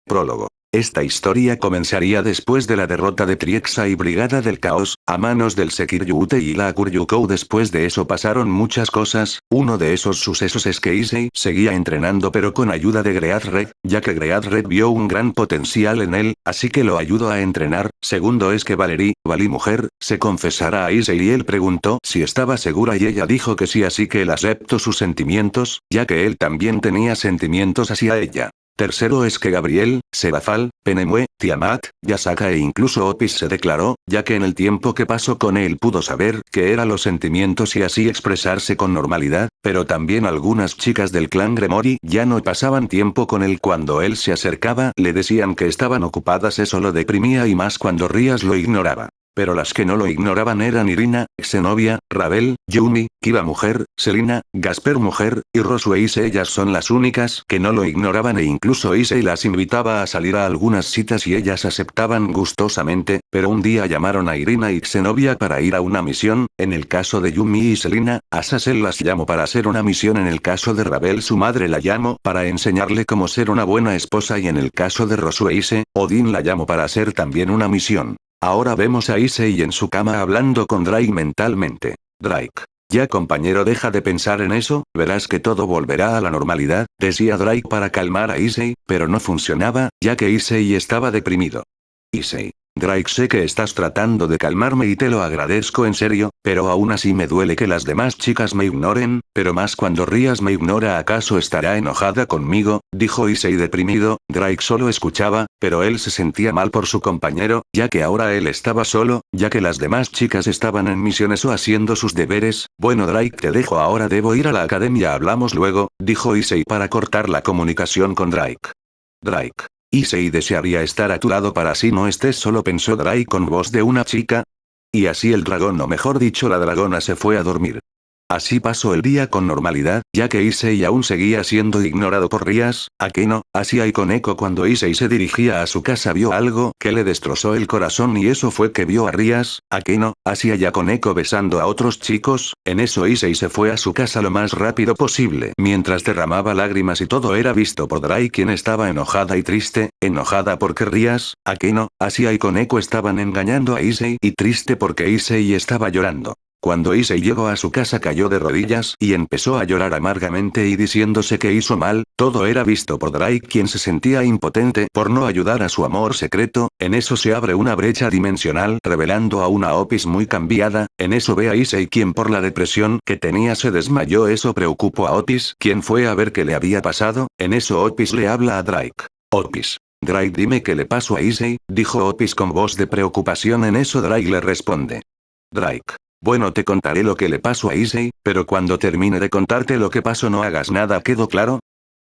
Prólogo. Esta historia comenzaría después de la derrota de Triexa y Brigada del Caos, a manos del Sekiryute y la Kuryukou. Después de eso pasaron muchas cosas. Uno de esos sucesos es que Issei seguía entrenando pero con ayuda de Great Red, ya que Great Red vio un gran potencial en él, así que lo ayudó a entrenar. Segundo es que Valerie mujer, se confesará a Issei y él preguntó si estaba segura y ella dijo que sí, así que él aceptó sus sentimientos, ya que él también tenía sentimientos hacia ella. Tercero es que Gabriel, Serafal, Penemue, Tiamat, Yasaka e incluso Opis se declaró, ya que en el tiempo que pasó con él pudo saber qué eran los sentimientos y así expresarse con normalidad, pero también algunas chicas del clan Gremory ya no pasaban tiempo con él. Cuando él se acercaba le decían que estaban ocupadas, eso lo deprimía y más cuando Rías lo ignoraba. Pero las que no lo ignoraban eran Irina, Xenovia, Ravel, Yumi, Kiba mujer, Selina, Gasper mujer, y Rosue Issei. Ellas son las únicas que no lo ignoraban e incluso Issei las invitaba a salir a algunas citas y ellas aceptaban gustosamente, pero un día llamaron a Irina y Xenovia para ir a una misión. En el caso de Yumi y Selina, a Sasel las llamó para hacer una misión. En el caso de Ravel su madre la llamó para enseñarle cómo ser una buena esposa y en el caso de Rosue Issei, Odin la llamó para hacer también una misión. Ahora vemos a Issei en su cama hablando con Drake mentalmente. Drake. Ya compañero, deja de pensar en eso, verás que todo volverá a la normalidad, decía Drake para calmar a Issei, pero no funcionaba, ya que Issei estaba deprimido. Issei. Drake, sé que estás tratando de calmarme y te lo agradezco en serio, pero aún así me duele que las demás chicas me ignoren, pero más cuando Rías me ignora. ¿Acaso estará enojada conmigo?, dijo Issei deprimido. Drake solo escuchaba, pero él se sentía mal por su compañero, ya que ahora él estaba solo, ya que las demás chicas estaban en misiones o haciendo sus deberes. Bueno Drake, te dejo ahora, debo ir a la academia, hablamos luego, dijo Issei para cortar la comunicación con Drake. Drake. Issei desearía estar a tu lado para así no estés solo, pensó Drake con voz de una chica. Y así el dragón, o mejor dicho la dragona, se fue a dormir. Así pasó el día con normalidad, ya que Issei aún seguía siendo ignorado por Rías, Akeno, Asia y Koneko. Cuando Issei se dirigía a su casa vio algo que le destrozó el corazón y eso fue que vio a Rías, Akeno, Asia y a Koneko besando a otros chicos. En eso Issei se fue a su casa lo más rápido posible mientras derramaba lágrimas y todo era visto por Drake, quien estaba enojada y triste, enojada porque Rías, Akeno, Asia y Koneko estaban engañando a Issei y triste porque Issei estaba llorando. Cuando Issei llegó a su casa cayó de rodillas y empezó a llorar amargamente y diciéndose que hizo mal. Todo era visto por Drake, quien se sentía impotente por no ayudar a su amor secreto. En eso se abre una brecha dimensional revelando a una Opis muy cambiada. En eso ve a Issei, quien por la depresión que tenía se desmayó. Eso preocupó a Opis, quien fue a ver qué le había pasado. En eso Opis le habla a Drake. Opis. Drake, dime qué le pasó a Issei, dijo Opis con voz de preocupación. En eso Drake le responde. Drake. Bueno, te contaré lo que le pasó a Issei, pero cuando termine de contarte lo que pasó no hagas nada, ¿quedó claro?,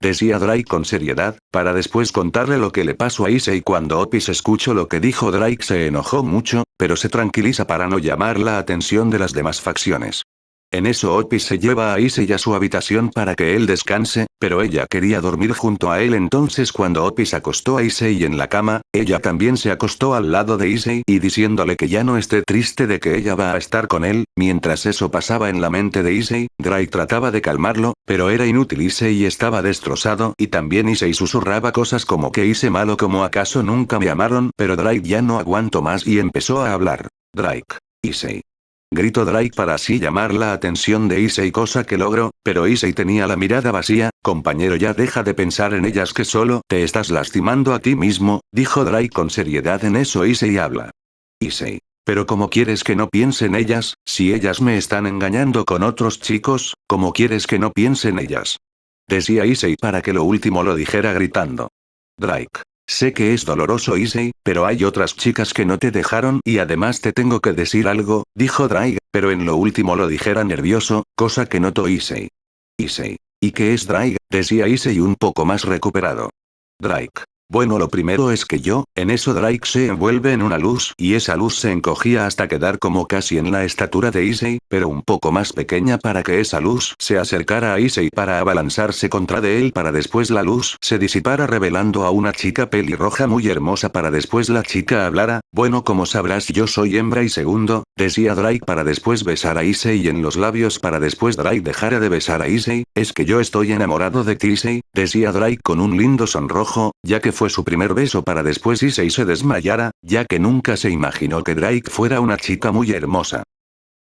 decía Drake con seriedad, para después contarle lo que le pasó a Issei. Cuando Opis escuchó lo que dijo Drake se enojó mucho, pero se tranquiliza para no llamar la atención de las demás facciones. En eso Opis se lleva a Issei a su habitación para que él descanse, pero ella quería dormir junto a él. Entonces cuando Opis acostó a Issei en la cama, ella también se acostó al lado de Issei y diciéndole que ya no esté triste de que ella va a estar con él. Mientras eso pasaba en la mente de Issei, Drake trataba de calmarlo, pero era inútil. Issei estaba destrozado y también Issei susurraba cosas como que hice malo, como acaso nunca me amaron, pero Drake ya no aguantó más y empezó a hablar. Drake. Issei. Gritó Drake para así llamar la atención de Issei, cosa que logró, pero Issei tenía la mirada vacía. Compañero, ya deja de pensar en ellas, que solo te estás lastimando a ti mismo, dijo Drake con seriedad. En eso Issei habla. Issei. Pero ¿cómo quieres que no piense en ellas, si ellas me están engañando con otros chicos? ¿Cómo quieres que no piense en ellas?, decía Issei para que lo último lo dijera gritando. Drake. Sé que es doloroso, Issei, pero hay otras chicas que no te dejaron y además te tengo que decir algo, dijo Drake, pero en lo último lo dijera nervioso, cosa que notó Issei. Issei. ¿Y qué es, Drake?, decía Issei un poco más recuperado. Drake. Bueno, lo primero es que yo, en eso Drake se envuelve en una luz y esa luz se encogía hasta quedar como casi en la estatura de Issei, pero un poco más pequeña para que esa luz se acercara a Issei para abalanzarse contra de él, para después la luz se disipara revelando a una chica pelirroja muy hermosa para después la chica hablara. Bueno, como sabrás yo soy hembra. Y segundo, decía Drake para después besar a Issei en los labios para después Drake dejara de besar a Issei, es que yo estoy enamorado de ti, Issei, decía Drake con un lindo sonrojo, ya que fue su primer beso para después Issei se desmayara, ya que nunca se imaginó que Drake fuera una chica muy hermosa.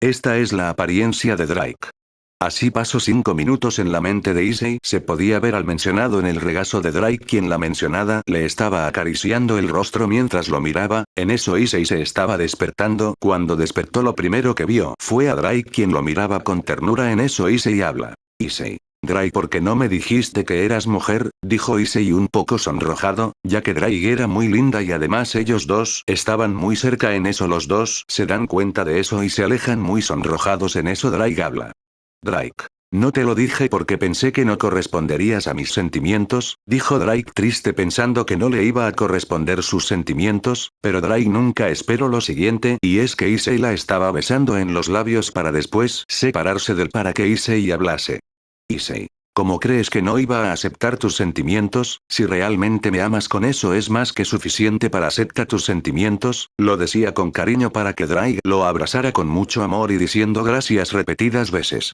Esta es la apariencia de Drake. Así pasó 5 minutos en la mente de Issei, se podía ver al mencionado en el regazo de Drake quien la mencionada le estaba acariciando el rostro mientras lo miraba, en eso Issei se estaba despertando, cuando despertó lo primero que vio fue a Drake quien lo miraba con ternura en eso Issei habla. Issei. Drake, ¿por qué no me dijiste que eras mujer? Dijo Issei un poco sonrojado, ya que Drake era muy linda y además ellos dos estaban muy cerca en eso los dos se dan cuenta de eso y se alejan muy sonrojados en eso Drake habla. Drake. No te lo dije porque pensé que no corresponderías a mis sentimientos, dijo Drake triste pensando que no le iba a corresponder sus sentimientos, pero Drake nunca esperó lo siguiente y es que Issei la estaba besando en los labios para después separarse del para que Issei hablase. Issei. ¿Cómo crees que no iba a aceptar tus sentimientos? Si realmente me amas con eso es más que suficiente para aceptar tus sentimientos, lo decía con cariño para que Drake lo abrazara con mucho amor y diciendo gracias repetidas veces.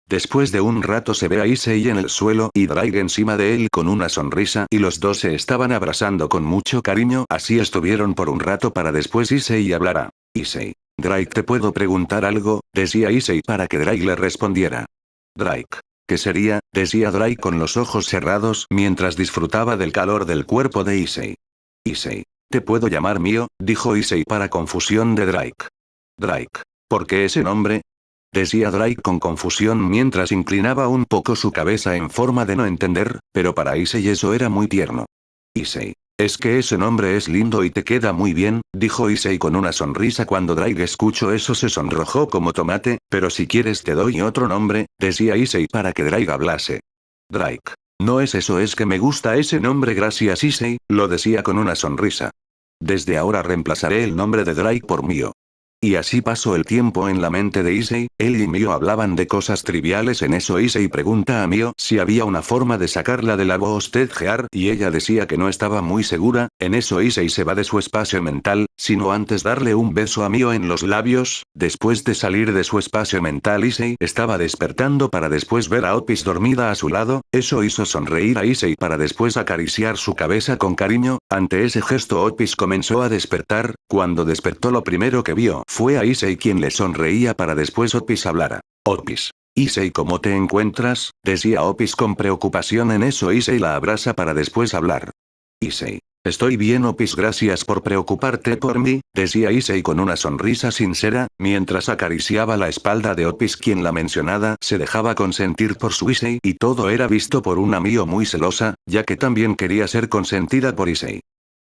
Después de un rato se ve a Issei en el suelo y Drake encima de él con una sonrisa y los dos se estaban abrazando con mucho cariño, así estuvieron por un rato para después Issei hablara. Issei. Drake, ¿te puedo preguntar algo? Decía Issei para que Drake le respondiera. Drake. ¿Qué sería? Decía Drake con los ojos cerrados mientras disfrutaba del calor del cuerpo de Issei. Issei. ¿Te puedo llamar mío? Dijo Issei para confusión de Drake. Drake. ¿Por qué ese nombre? Decía Drake con confusión mientras inclinaba un poco su cabeza en forma de no entender, pero para Issei eso era muy tierno. Issei. Es que ese nombre es lindo y te queda muy bien, dijo Issei con una sonrisa cuando Drake escuchó eso se sonrojó como tomate, pero si quieres te doy otro nombre, decía Issei para que Drake hablase. Drake. No es eso, es que me gusta ese nombre, gracias Issei, lo decía con una sonrisa. Desde ahora reemplazaré el nombre de Drake por mío. Y así pasó el tiempo en la mente de Issei, él y Mio hablaban de cosas triviales en eso Issei pregunta a Mio si había una forma de sacarla de la bostezear y ella decía que no estaba muy segura, en eso Issei se va de su espacio mental, sino antes darle un beso a Mio en los labios, después de salir de su espacio mental Issei estaba despertando para después ver a Opis dormida a su lado, eso hizo sonreír a Issei para después acariciar su cabeza con cariño, ante ese gesto Opis comenzó a despertar, cuando despertó lo primero que vio fue a Issei quien le sonreía para después Opis hablara. Opis. Issei, ¿cómo te encuentras? Decía Opis con preocupación en eso Issei la abraza para después hablar. Issei. Estoy bien Opis, gracias por preocuparte por mí, decía Issei con una sonrisa sincera, mientras acariciaba la espalda de Opis quien la mencionada se dejaba consentir por su Issei y todo era visto por una Mio muy celosa, ya que también quería ser consentida por Issei.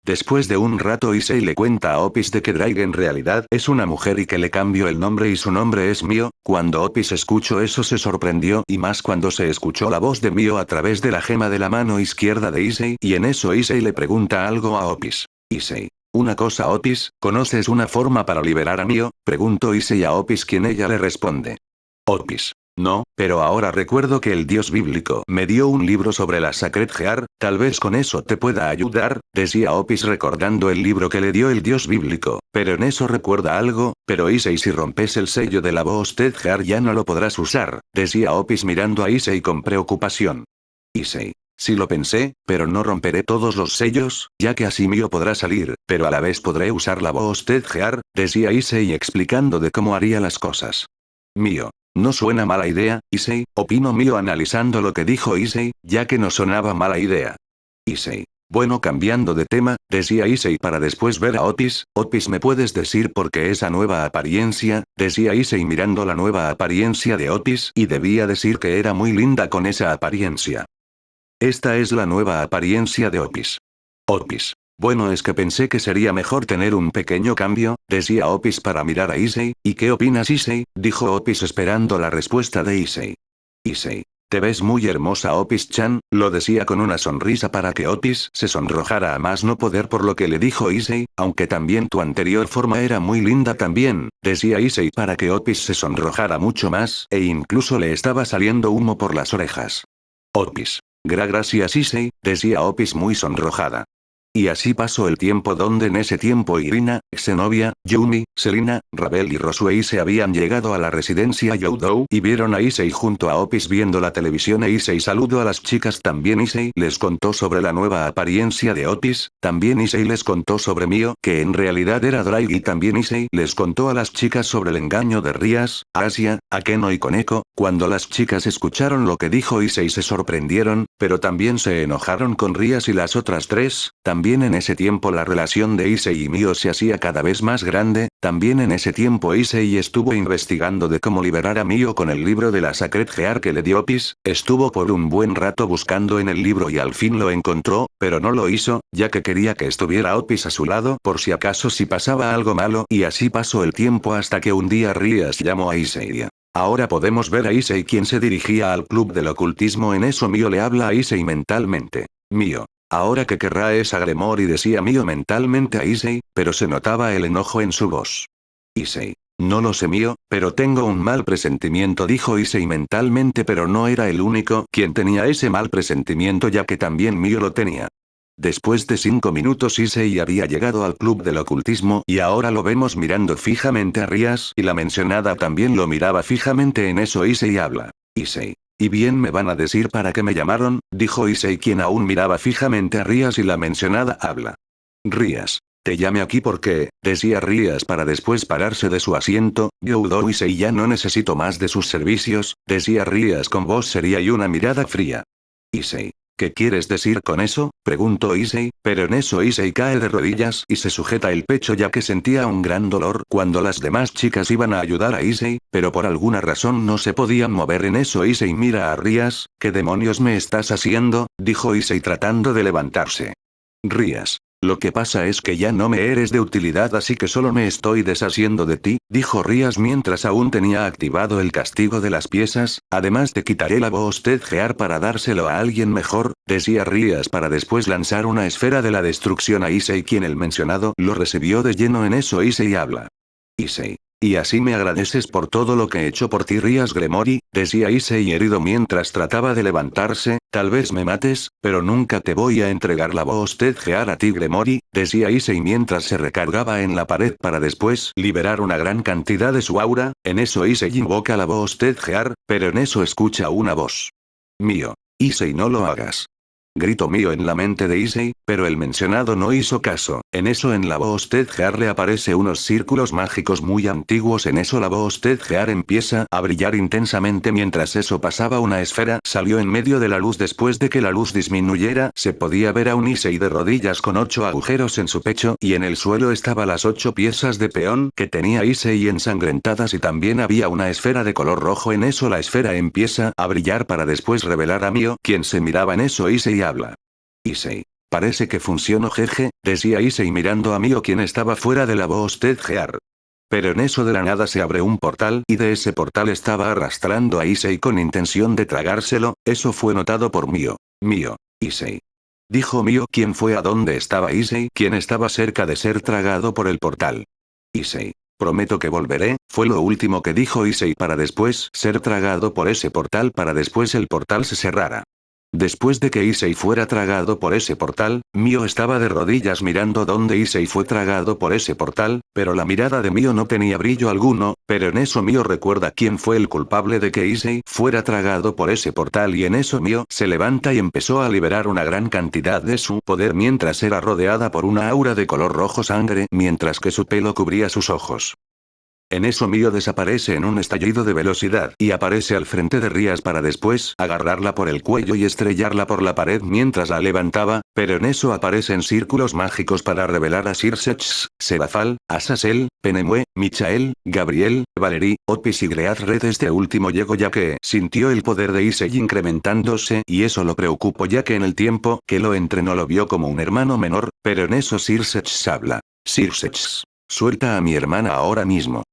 Después de un rato Issei le cuenta a Opis de que Drake en realidad es una mujer y que le cambió el nombre y su nombre es Mio, cuando Opis escuchó eso se sorprendió y más cuando se escuchó la voz de Mio a través de la gema de la mano izquierda de Issei y en eso Issei le pregunta algo a Opis. Issei. Una cosa Opis, ¿conoces una forma para liberar a Mio? Preguntó Issei a Opis quien ella le responde. Opis. No, pero ahora recuerdo que el dios bíblico me dio un libro sobre la Sacred Gear, tal vez con eso te pueda ayudar, decía Opis recordando el libro que le dio el dios bíblico, pero en eso recuerda algo, pero Issei si rompes el sello de la Boosted Gear ya no lo podrás usar, decía Opis mirando a Issei con preocupación. Issei. Sí lo pensé, pero no romperé todos los sellos, ya que así Mio podrá salir, pero a la vez podré usar la Boosted Gear, decía Issei explicando de cómo haría las cosas. Mio. No suena mala idea, Issei, opinó Mio analizando lo que dijo Issei, ya que no sonaba mala idea. Issei. Bueno, cambiando de tema, decía Issei para después ver a Opis, Opis, ¿me puedes decir por qué esa nueva apariencia? Decía Issei mirando la nueva apariencia de Opis y debía decir que era muy linda con esa apariencia. Esta es la nueva apariencia de Opis. Opis. Bueno, es que pensé que sería mejor tener un pequeño cambio, decía Opis para mirar a Issei, ¿y qué opinas Issei? Dijo Opis esperando la respuesta de Issei. Issei. Te ves muy hermosa Opis-chan, lo decía con una sonrisa para que Opis se sonrojara a más no poder por lo que le dijo Issei, aunque también tu anterior forma era muy linda también, decía Issei para que Opis se sonrojara mucho más, e incluso le estaba saliendo humo por las orejas. Opis. Gracias Issei, decía Opis muy sonrojada. Y así pasó el tiempo donde en ese tiempo Irina, Xenovia, Yumi, Selina, Rabel y Rosue se habían llegado a la residencia Youdou y vieron a Issei junto a Opis viendo la televisión e Issei saludó a las chicas también Issei les contó sobre la nueva apariencia de Opis, también Issei les contó sobre Mio que en realidad era Drake y también Issei les contó a las chicas sobre el engaño de Rias, Asia, Akeno y Koneko, cuando las chicas escucharon lo que dijo Issei se sorprendieron, pero también se enojaron con Rias y las otras tres, también en ese tiempo la relación de Issei y Mio se hacía cada vez más grande, también en ese tiempo Issei estuvo investigando de cómo liberar a Mio con el libro de la Sacred Gear que le dio Opis, estuvo por un buen rato buscando en el libro y al fin lo encontró, pero no lo hizo, ya que quería que estuviera Opis a su lado por si acaso si pasaba algo malo y así pasó el tiempo hasta que un día Rias llamó a Issei. Ahora podemos ver a Issei quien se dirigía al club del ocultismo en eso Mio le habla a Issei mentalmente. Mio. Ahora que querrá es a Gremory decía Mio mentalmente a Issei, pero se notaba el enojo en su voz. Issei. No lo sé Mio, pero tengo un mal presentimiento dijo Issei mentalmente pero no era el único quien tenía ese mal presentimiento ya que también Mio lo tenía. Después de 5 minutos Issei había llegado al club del ocultismo y ahora lo vemos mirando fijamente a Rias y la mencionada también lo miraba fijamente en eso Issei habla. Issei. Y bien me van a decir para qué me llamaron, dijo Issei quien aún miraba fijamente a Rias y la mencionada habla. Rias. Te llame aquí porque, decía Rias para después pararse de su asiento, Youdou Issei ya no necesito más de sus servicios, decía Rias con voz seria y una mirada fría. Issei. ¿Qué quieres decir con eso? Preguntó Issei, pero en eso Issei cae de rodillas y se sujeta el pecho ya que sentía un gran dolor cuando las demás chicas iban a ayudar a Issei, pero por alguna razón no se podían mover en eso Issei mira a Rias, ¿qué demonios me estás haciendo? Dijo Issei tratando de levantarse. Rias. Lo que pasa es que ya no me eres de utilidad así que solo me estoy deshaciendo de ti, dijo Rias mientras aún tenía activado el castigo de las piezas, además te quitaré la Boosted Gear para dárselo a alguien mejor, decía Rias para después lanzar una esfera de la destrucción a Issei quien el mencionado lo recibió de lleno en eso Issei habla. Issei. Y así me agradeces por todo lo que he hecho por ti Rias Gremory, decía Issei herido mientras trataba de levantarse, tal vez me mates, pero nunca te voy a entregar la Boosted Gear a ti Gremory, decía Issei mientras se recargaba en la pared para después liberar una gran cantidad de su aura, en eso Issei invoca la Boosted Gear, pero en eso escucha una voz. Mio. Issei no lo hagas. Grito Mio en la mente de Issei, pero el mencionado no hizo caso, en eso en la Boosted Gear le aparece unos círculos mágicos muy antiguos en eso la Boosted Gear empieza a brillar intensamente mientras eso pasaba una esfera salió en medio de la luz después de que la luz disminuyera se podía ver a un Issei de rodillas con 8 agujeros en su pecho y en el suelo estaba las 8 piezas de peón que tenía Issei ensangrentadas y también había una esfera de color rojo en eso la esfera empieza a brillar para después revelar a Mio quien se miraba en eso Issei habla. Issei. Parece que funcionó jeje, decía Issei mirando a Mio quien estaba fuera de la Boosted Gear. Pero en eso de la nada se abre un portal y de ese portal estaba arrastrando a Issei con intención de tragárselo, eso fue notado por Mio. Mio. Issei. Dijo Mio quien fue a donde estaba Issei quien estaba cerca de ser tragado por el portal. Issei. Prometo que volveré, fue lo último que dijo Issei para después ser tragado por ese portal para después el portal se cerrara. Después de que Issei fuera tragado por ese portal, Mio estaba de rodillas mirando donde Issei fue tragado por ese portal, pero la mirada de Mio no tenía brillo alguno, pero en eso Mio recuerda quién fue el culpable de que Issei fuera tragado por ese portal y en eso Mio se levanta y empezó a liberar una gran cantidad de su poder mientras era rodeada por una aura de color rojo sangre mientras que su pelo cubría sus ojos. En eso Mio desaparece en un estallido de velocidad y aparece al frente de Rias para después agarrarla por el cuello y estrellarla por la pared mientras la levantaba, pero en eso aparecen círculos mágicos para revelar a Sirsech, Serafal, Azazel, Penemue, Michael, Gabriel, Valerie, Opis y Great Red este último llegó ya que sintió el poder de Issei incrementándose y eso lo preocupó ya que en el tiempo que lo entrenó lo vio como un hermano menor, pero en eso Sirsech habla. Sirsech. Suelta a mi hermana ahora mismo.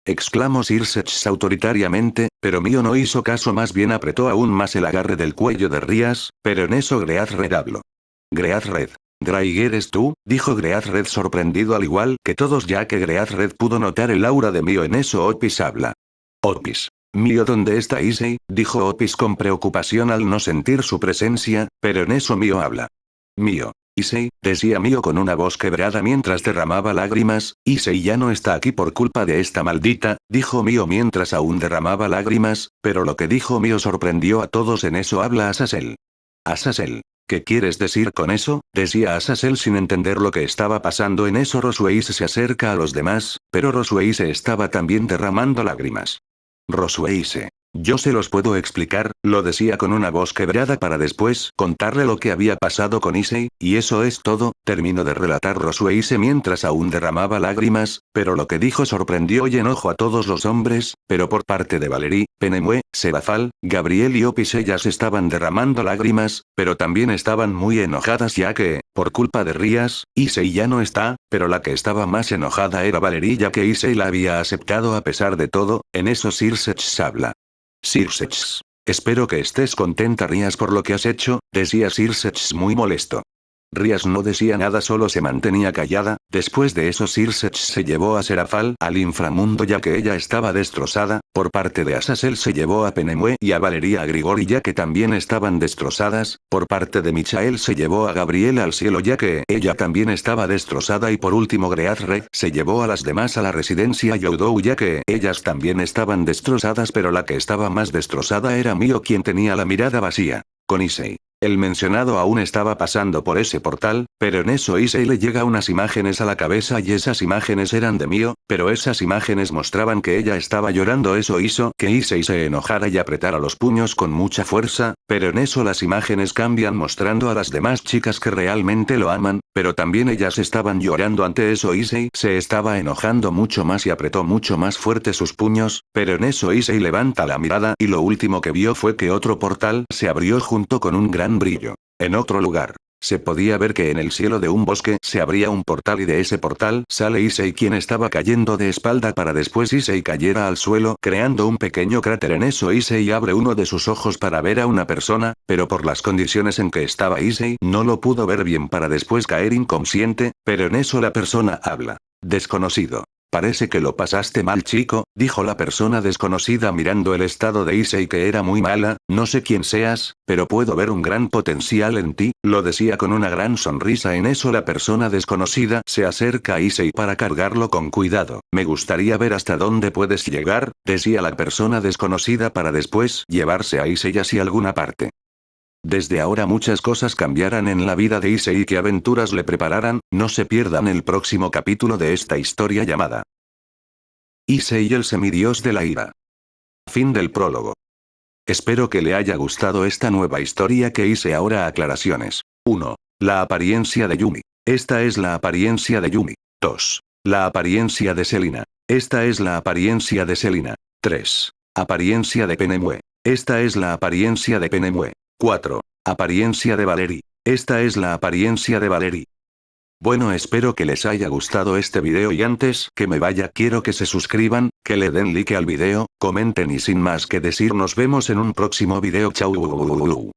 Exclamó Sirsech autoritariamente, pero Mio no hizo caso más bien apretó aún más el agarre del cuello de Rias, pero en eso Great Red habló. Great Red. Graig eres tú, dijo Great Red sorprendido al igual que todos ya que Great Red pudo notar el aura de Mio en eso Opis habla. Opis. Mio ¿dónde está Issei? Dijo Opis con preocupación al no sentir su presencia, pero en eso Mio habla. Mio. Issei, decía Mio con una voz quebrada mientras derramaba lágrimas, Issei ya no está aquí por culpa de esta maldita, dijo Mio mientras aún derramaba lágrimas, pero lo que dijo Mio sorprendió a todos. En eso habla Azazel. Azazel. ¿Qué quieres decir con eso?, decía Azazel sin entender lo que estaba pasando. En eso Rosueise se acerca a los demás, pero Rosueise estaba también derramando lágrimas. Rosueise. Yo se los puedo explicar, lo decía con una voz quebrada para después contarle lo que había pasado con Issei, y eso es todo, terminó de relatar Rosueise mientras aún derramaba lágrimas, pero lo que dijo sorprendió y enojó a todos los hombres, pero por parte de Valerie, Penemue, Serafal, Gabriel y Opis ellas estaban derramando lágrimas, pero también estaban muy enojadas ya que, por culpa de Rías, Issei ya no está, pero la que estaba más enojada era Valerie ya que Issei la había aceptado a pesar de todo. En eso Circex habla. Circex. Espero que estés contenta Rías por lo que has hecho, decía Circex muy molesto. Rías no decía nada, solo se mantenía callada. Después de eso Circex se llevó a Serafal al inframundo ya que ella estaba destrozada. Por parte de Azazel se llevó a Penemue y a Valeria a Grigori ya que también estaban destrozadas. Por parte de Michael se llevó a Gabriela al cielo ya que ella también estaba destrozada y por último Greathred se llevó a las demás a la residencia Youdou ya que ellas también estaban destrozadas, pero la que estaba más destrozada era Mio quien tenía la mirada vacía. Con Issei. El mencionado aún estaba pasando por ese portal, pero en eso Issei le llega unas imágenes a la cabeza y esas imágenes eran de Mio, pero esas imágenes mostraban que ella estaba llorando. Eso hizo que Issei se enojara y apretara los puños con mucha fuerza, pero en eso las imágenes cambian mostrando a las demás chicas que realmente lo aman, pero también ellas estaban llorando. Ante eso Issei se estaba enojando mucho más y apretó mucho más fuerte sus puños, pero en eso Issei levanta la mirada y lo último que vio fue que otro portal se abrió junto con un gran brillo. En otro lugar, se podía ver que en el cielo de un bosque se abría un portal y de ese portal sale Issei quien estaba cayendo de espalda para después Issei cayera al suelo creando un pequeño cráter. En eso Issei abre uno de sus ojos para ver a una persona, pero por las condiciones en que estaba Issei no lo pudo ver bien para después caer inconsciente, pero en eso la persona habla. Desconocido. Parece que lo pasaste mal chico, dijo la persona desconocida mirando el estado de Issei que era muy mala. No sé quién seas, pero puedo ver un gran potencial en ti, lo decía con una gran sonrisa. En eso la persona desconocida se acerca a Issei para cargarlo con cuidado. Me gustaría ver hasta dónde puedes llegar, decía la persona desconocida para después llevarse a Issei hacia alguna parte. Desde ahora muchas cosas cambiarán en la vida de Issei y qué aventuras le prepararán. No se pierdan el próximo capítulo de esta historia llamada Issei el semidios de la ira. Fin del prólogo. Espero que le haya gustado esta nueva historia que hice ahora. Aclaraciones. 1. La apariencia de Yumi. Esta es la apariencia de Yumi. 2. La apariencia de Selina. Esta es la apariencia de Selina. 3. Apariencia de Penemue. Esta es la apariencia de Penemue. 4. Apariencia de Valerie. Esta es la apariencia de Valerie. Bueno, espero que les haya gustado este video y antes que me vaya quiero que se suscriban, que le den like al video, comenten y sin más que decir nos vemos en un próximo video. Chau.